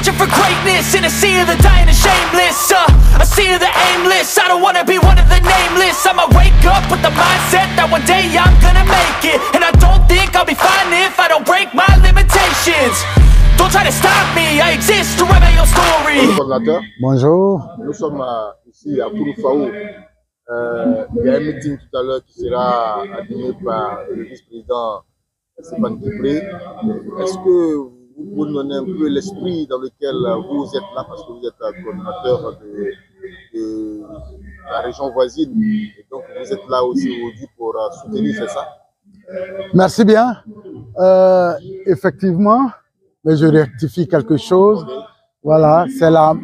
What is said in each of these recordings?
Searching for greatness in a sea of the dying and shameless. A sea of the aimless. I don't wanna be one of the nameless. I'ma wake up with the mindset that one day I'm gonna make it. And I don't think I'll be fine if I don't break my limitations. Don't try to stop me, I exist to write my own story. Bonjour. Nous sommes ici à Kouroufaou. Il y a un meeting tout à l'heure qui sera animé par le vice-président Stéphane Kipré. Est-ce que vous pouvez nous donner un peu l'esprit dans lequel vous êtes là, parce que vous êtes coordinateur de la région voisine, et donc vous êtes là aussi aujourd'hui pour soutenir, c'est ça? Merci bien. Effectivement, mais je rectifie quelque chose. Voilà, c'est la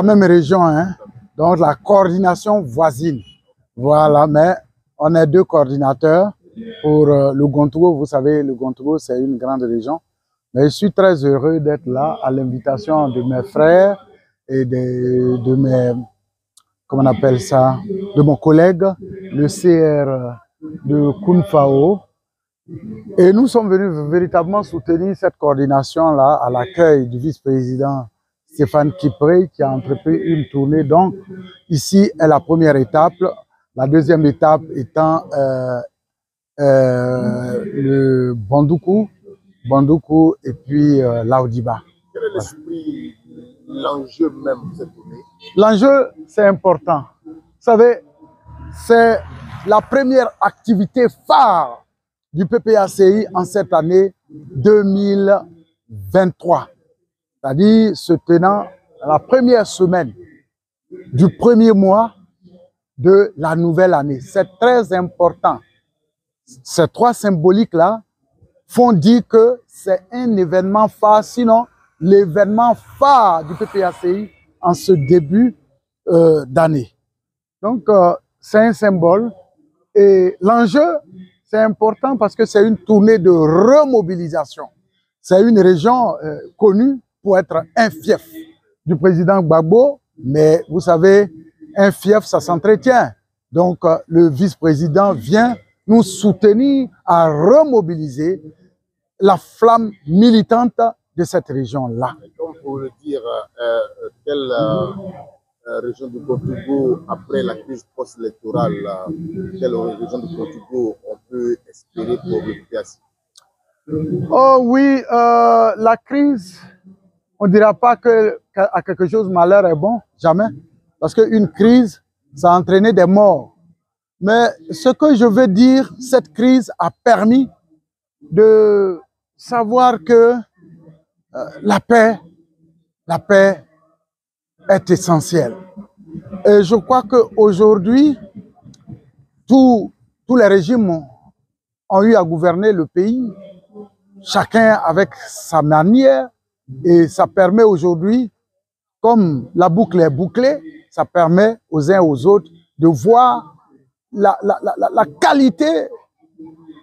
même région, hein? Donc la coordination voisine. Voilà, mais on est deux coordinateurs pour le Gontougo. Vous savez, le Gontougo, c'est une grande région. Mais je suis très heureux d'être là à l'invitation de mes frères et de mes, comment on appelle ça, de mon collègue, le CR de Kounfao. Et nous sommes venus véritablement soutenir cette coordination-là à l'accueil du vice-président Stéphane Kipré qui a entrepris une tournée. Donc, ici est la première étape. La deuxième étape étant le Bandoukou et puis Laoudiba. Quel est l'esprit, l'enjeu même de cette tournée? L'enjeu, c'est important. Vous savez, c'est la première activité phare du PPACI en cette année 2023. C'est-à-dire se tenant la première semaine du premier mois de la nouvelle année. C'est très important. Ces trois symboliques-là font dire que c'est un événement phare, sinon l'événement phare du PPACI en ce début d'année. Donc, c'est un symbole. Et l'enjeu, c'est important parce que c'est une tournée de remobilisation. C'est une région connue pour être un fief du président Gbagbo, mais vous savez, un fief, ça s'entretient. Donc, le vice-président vient nous soutenir à remobiliser la flamme militante de cette région-là. Comme pour le dire, quelle région du Portugal, après la crise post-électorale, quelle région du Portugal on peut espérer pour le PPACI? Oh oui, la crise, on ne dira pas qu'à quelque chose malheur est bon, jamais. Parce qu'une crise, ça a entraîné des morts. Mais ce que je veux dire, cette crise a permis de savoir que la paix est essentielle. Et je crois qu'aujourd'hui, tous les régimes ont eu à gouverner le pays, chacun avec sa manière, et ça permet aujourd'hui, comme la boucle est bouclée, ça permet aux uns et aux autres de voir la qualité,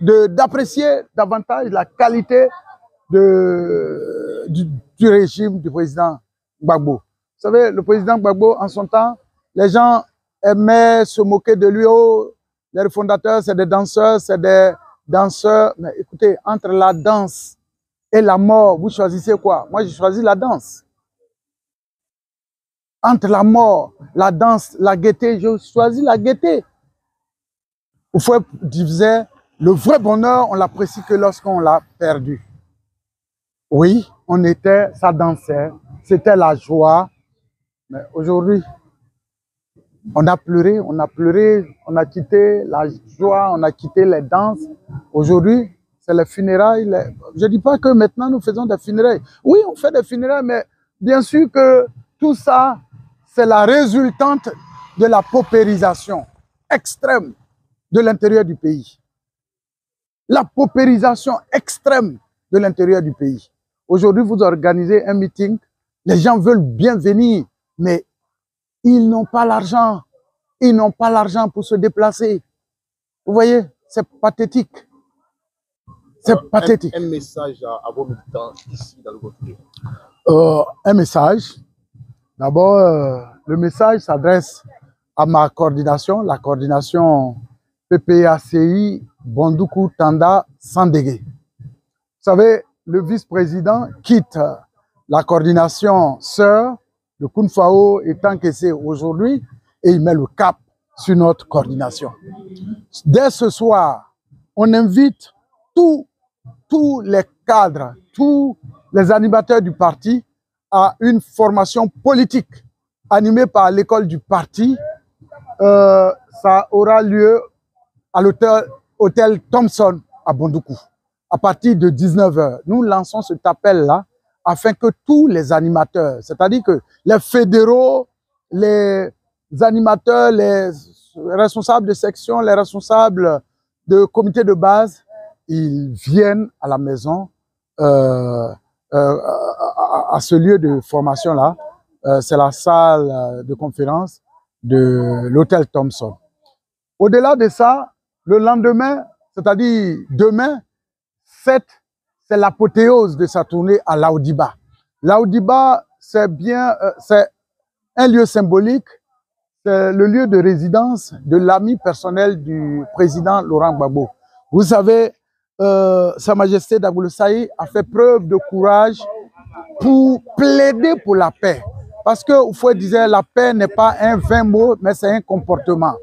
d'apprécier davantage la qualité du régime du président Gbagbo. Vous savez, le président Gbagbo, en son temps, les gens aimaient se moquer de lui. Oh, les fondateurs, c'est des danseurs, c'est des danseurs. Mais écoutez, entre la danse et la mort, vous choisissez quoi? Moi, j'ai choisi la danse. Entre la mort, la danse, la gaieté, je choisis la gaieté. Au fond, disait, le vrai bonheur, on l'apprécie que lorsqu'on l'a perdu. Oui, ça dansait, c'était la joie. Mais aujourd'hui, on a pleuré, on a quitté la joie, on a quitté les danses. Aujourd'hui, c'est les funérailles. Je ne dis pas que maintenant nous faisons des funérailles. Oui, on fait des funérailles, mais bien sûr que tout ça, c'est la résultante de la paupérisation extrême de l'intérieur du pays. La paupérisation extrême de l'intérieur du pays. Aujourd'hui, vous organisez un meeting, les gens veulent bien venir, mais ils n'ont pas l'argent. Ils n'ont pas l'argent pour se déplacer. Vous voyez, c'est pathétique. C'est pathétique. Un message à vos militants ici dans le Portugal. Un message. D'abord, le message s'adresse à ma coordination, la coordination PPACI Bandoukou Tanda Sandégué. Vous savez, le vice-président quitte la coordination sœur de Kounfao est encaissée aujourd'hui et il met le cap sur notre coordination. Dès ce soir, on invite tous les cadres, tous les animateurs du parti à une formation politique animée par l'école du parti. Ça aura lieu à l'hôtel Thompson à Bondoukou à partir de 19 h. Nous lançons cet appel-là afin que tous les animateurs, c'est-à-dire que les fédéraux, les animateurs, les responsables de section, les responsables de comité de base, ils viennent à la maison, à ce lieu de formation-là. C'est la salle de conférence de l'hôtel Thompson. Au-delà de ça, le lendemain, c'est-à-dire demain, c'est l'apothéose de sa tournée à Laoudiba. Laoudiba, c'est un lieu symbolique, c'est le lieu de résidence de l'ami personnel du président Laurent Gbagbo. Vous savez, Sa Majesté Dagoulou Saï a fait preuve de courage pour plaider pour la paix. Parce que Oufoué disait, la paix n'est pas un vain mot, mais c'est un comportement.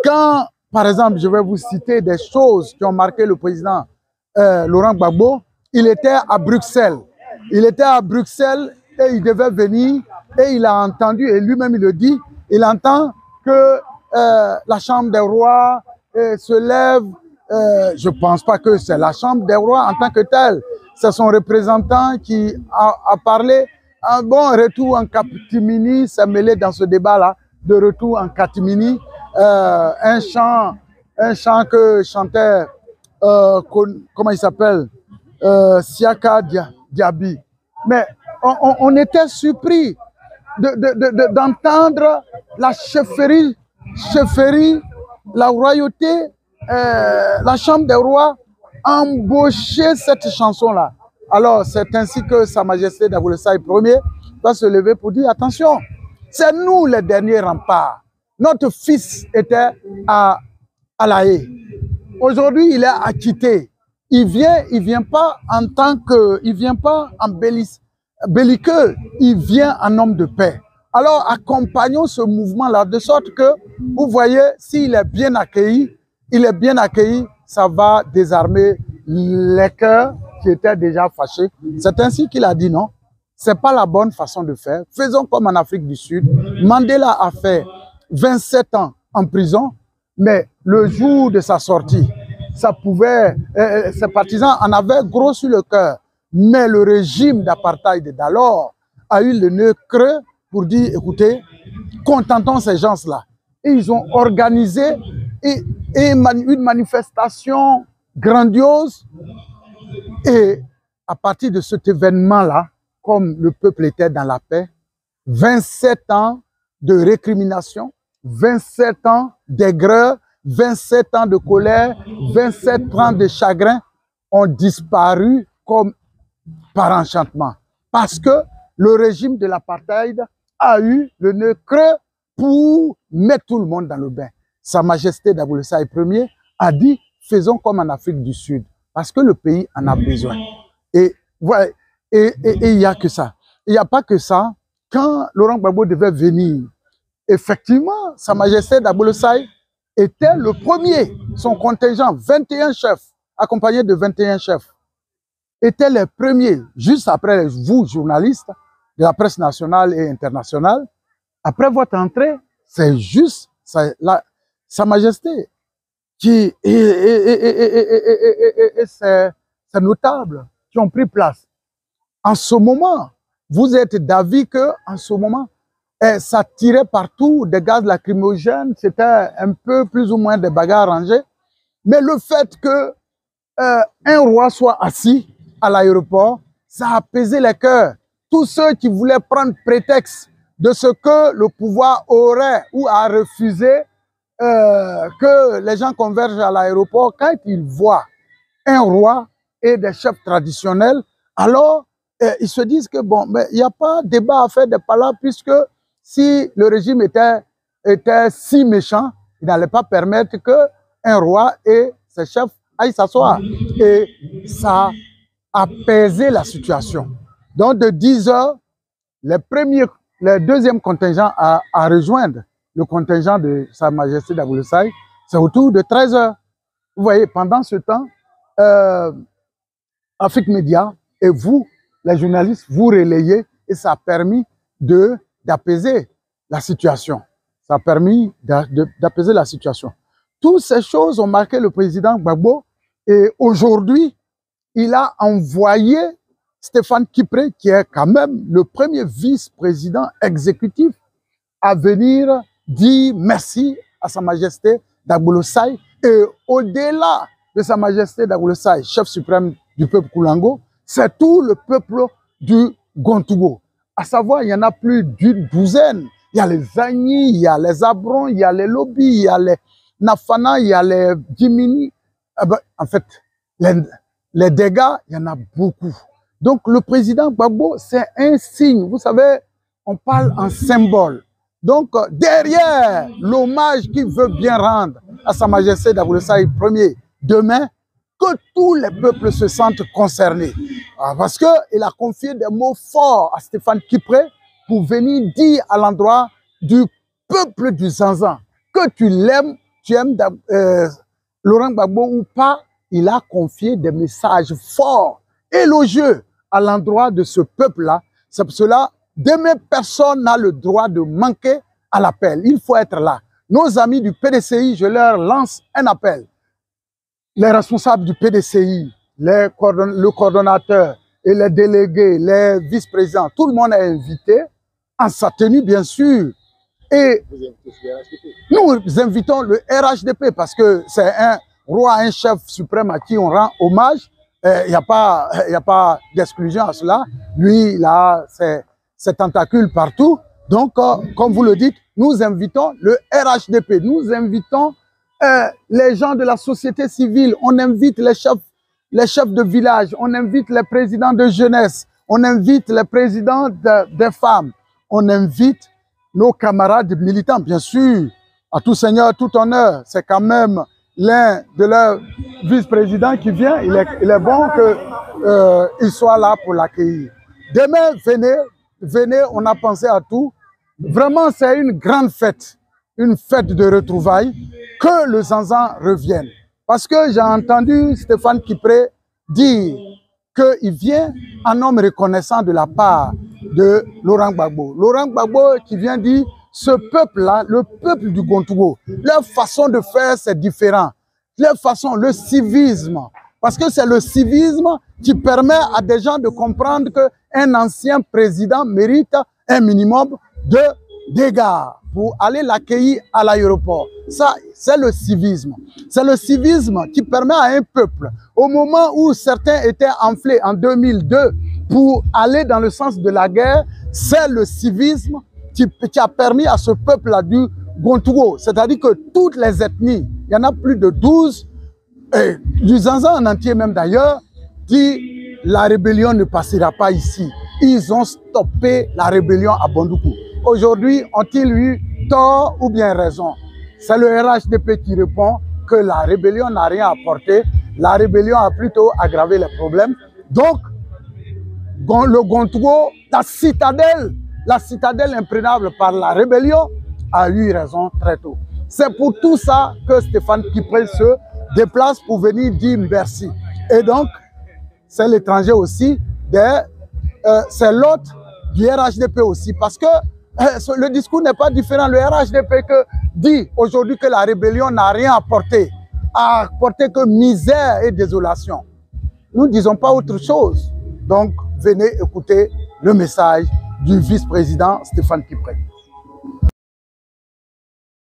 Quand, par exemple, je vais vous citer des choses qui ont marqué le président Laurent Gbagbo, il était à Bruxelles. Il était à Bruxelles et il devait venir et il a entendu, et lui-même il le dit, il entend que la Chambre des rois se lève. Je ne pense pas que c'est la Chambre des rois en tant que telle. C'est son représentant qui a parlé. Un bon retour en catimini, s'est mêlé dans ce débat-là, de retour en catimini. Un chant que chantait, comment il s'appelle, Siaka Diaby. Mais on était surpris d'entendre la chefferie, la royauté, la Chambre des rois embaucher cette chanson-là. Alors, c'est ainsi que Sa Majesté Dagoulou Saï Ier va se lever pour dire, attention, c'est nous les derniers remparts. Notre fils était à La Haye. Aujourd'hui, il est acquitté. Il vient pas en tant que, il vient pas en belliqueux, il vient en homme de paix. Alors, accompagnons ce mouvement-là de sorte que, vous voyez, s'il est bien accueilli, ça va désarmer les cœurs qui étaient déjà fâchés. C'est ainsi qu'il a dit non. C'est pas la bonne façon de faire. Faisons comme en Afrique du Sud. Mandela a fait 27 ans en prison, mais le jour de sa sortie, ça pouvait, ses partisans en avaient gros sur le cœur. Mais le régime d'apartheid d'alors a eu le nœud creux pour dire, écoutez, contentons ces gens-là. Et ils ont organisé une manifestation grandiose. Et à partir de cet événement-là, comme le peuple était dans la paix, 27 ans de récrimination, 27 ans d'aigreur, 27 ans de colère, 27 ans de chagrin ont disparu comme par enchantement. Parce que le régime de l'apartheid a eu le nœud creux pour mettre tout le monde dans le bain. Sa Majesté Dagoulou Saï Ier a dit, faisons comme en Afrique du Sud. Parce que le pays en a besoin. Et voilà, et il n'y a que ça. Il n'y a pas que ça. Quand Laurent Gbagbo devait venir, effectivement, Sa Majesté Dagoulou Saï était le premier. Son contingent, 21 chefs, accompagné de 21 chefs, étaient les premiers, juste après vous, journalistes de la presse nationale et internationale. Après votre entrée, c'est juste Sa Majesté qui c'est notable, qui ont pris place. En ce moment, vous êtes d'avis que en ce moment, ça tirait partout des gaz lacrymogènes, c'était un peu plus ou moins des bagarres rangées. Mais le fait que un roi soit assis à l'aéroport, ça a apaisé les cœurs. Tous ceux qui voulaient prendre prétexte de ce que le pouvoir aurait ou a refusé que les gens convergent à l'aéroport, quand ils voient un roi et des chefs traditionnels, alors ils se disent que bon, mais il n'y a pas de débat à faire de par là, puisque si le régime était si méchant, il n'allait pas permettre qu'un roi et ses chefs aillent s'asseoir. Et ça a apaisé la situation. Donc de 10 heures, le deuxième contingent à rejoindre le contingent de Sa Majesté Dagoulou Saï, c'est autour de 13 heures. Vous voyez, pendant ce temps, Afrique Média et vous, les journalistes, vous relayez et ça a permis d'apaiser la situation. Ça a permis d'apaiser la situation. Toutes ces choses ont marqué le président Gbagbo et aujourd'hui, il a envoyé Stéphane Kipré, qui est quand même le premier vice-président exécutif, à venir dire merci à Sa Majesté Dagoulou Saï et au-delà de Sa Majesté Dagoulou Saï, chef suprême du peuple Koulango, c'est tout le peuple du Gontougo. À savoir, il y en a plus d'une douzaine. Il y a les Agni, il y a les Abrons, il y a les Lobi, il y a les Nafana, il y a les Djimini. En fait, les dégâts, il y en a beaucoup. Donc, le président Gbagbo, c'est un signe. Vous savez, on parle en symbole. Donc, derrière l'hommage qu'il veut bien rendre à Sa Majesté Dagoulou Saï Ier, demain, que tous les peuples se sentent concernés. Parce qu'il a confié des mots forts à Stéphane Kipré pour venir dire à l'endroit du peuple du Zanzan que tu l'aimes, tu aimes Laurent Gbagbo ou pas, il a confié des messages forts, élogieux à l'endroit de ce peuple-là. C'est pour cela, demain, personne n'a le droit de manquer à l'appel. Il faut être là. Nos amis du PDCI, je leur lance un appel. Les responsables du PDCI, le coordonnateur et les délégués, les vice-présidents, tout le monde est invité, en sa tenue bien sûr. Et nous invitons le RHDP parce que c'est un roi, un chef suprême à qui on rend hommage. Il n'y a pas d'exclusion à cela. Lui, il a ses tentacules partout. Donc, comme vous le dites, nous invitons le RHDP, nous invitons les gens de la société civile, on invite les chefs de village, on invite les présidents de jeunesse, on invite les présidents des femmes, on invite nos camarades militants, bien sûr, à tout seigneur, tout honneur. C'est quand même l'un de leurs vice-présidents qui vient, il est bon qu'il soit là pour l'accueillir. Demain, venez, on a pensé à tout. Vraiment, c'est une grande fête. Une fête de retrouvailles, que le Zanzan revienne. Parce que j'ai entendu Stéphane Kipré dire qu'il vient un homme reconnaissant de la part de Laurent Gbagbo. Laurent Gbagbo qui vient dire, ce peuple-là, le peuple du Gontougo, leur façon de faire, c'est différent. Leur façon, le civisme. Parce que c'est le civisme qui permet à des gens de comprendre qu'un ancien président mérite un minimum de dégâts pour aller l'accueillir à l'aéroport. Ça, c'est le civisme. C'est le civisme qui permet à un peuple, au moment où certains étaient enflés en 2002 pour aller dans le sens de la guerre, c'est le civisme qui a permis à ce peuple-là du Gontougo, c'est-à-dire que toutes les ethnies, il y en a plus de 12, et du Zanzan en entier même d'ailleurs, dit la rébellion ne passera pas ici. Ils ont stoppé la rébellion à Bondoukou. Aujourd'hui, ont-ils eu tort ou bien raison? C'est le RHDP qui répond que la rébellion n'a rien apporté. La rébellion a plutôt aggravé les problèmes. Donc, le Gontougo, la citadelle imprégnable par la rébellion, a eu raison très tôt. C'est pour tout ça que Stéphane Kipré se déplace pour venir dire merci. Et donc, c'est l'étranger aussi, c'est l'hôte du RHDP aussi, parce que le discours n'est pas différent. Le RHDP dit aujourd'hui que la rébellion n'a rien apporté, a apporté que misère et désolation. Nous ne disons pas autre chose. Donc, venez écouter le message du vice-président Stéphane Kipré.